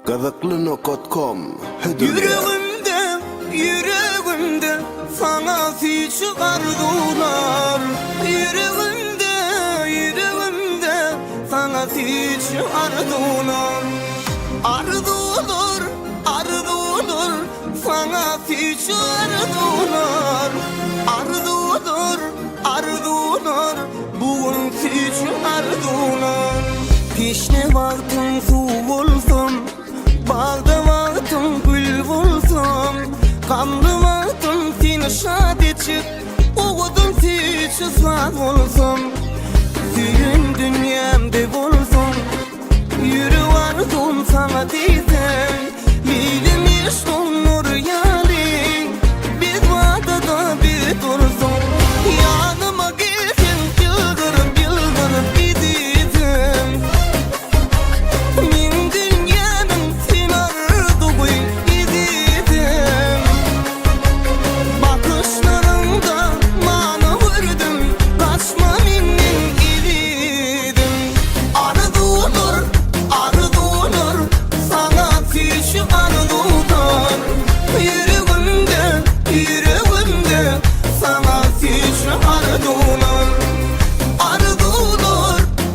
Kazaklıno.com Yüreğimde sana hiç arzular. Yüreğimde sana hiç arzular. Arzular sana hiç arzular. Arzular bugün hiç arzular. Pişne vaktin su olsun, balda vaktin gül bulsun, kanlı vaktin seni şad etçip, oğudun hiç ıslah olsun. Düğün dünyamda bulsun, yürü vardın sana diysen, milim yaşın nur yalin, biz vadada bir dursun. Yanıma gelsin yıldırım gidizim, min dünyanın sen arzuğun gidizim. Bakışlarında mana vurdum, kaçma minnin ilidim. Arzular sana hiç arzular. Yüreğimde sana hiç arzular.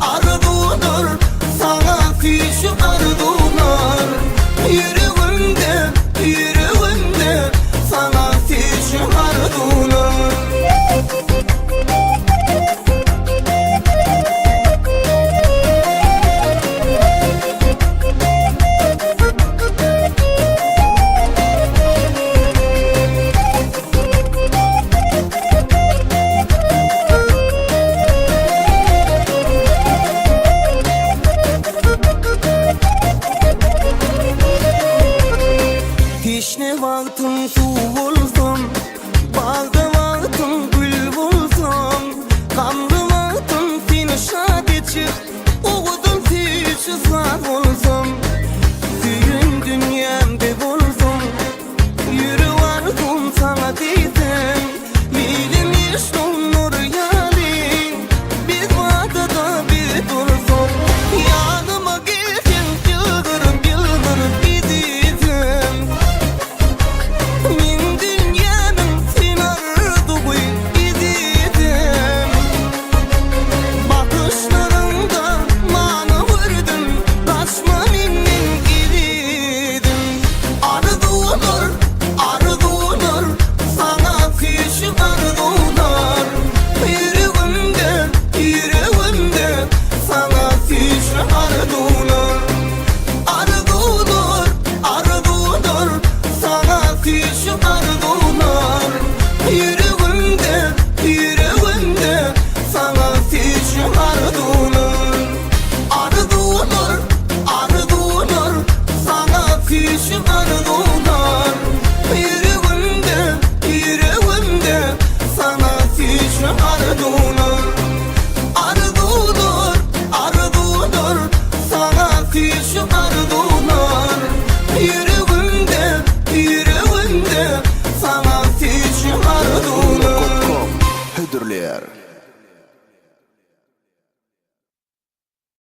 Arzular sana hiç arzular.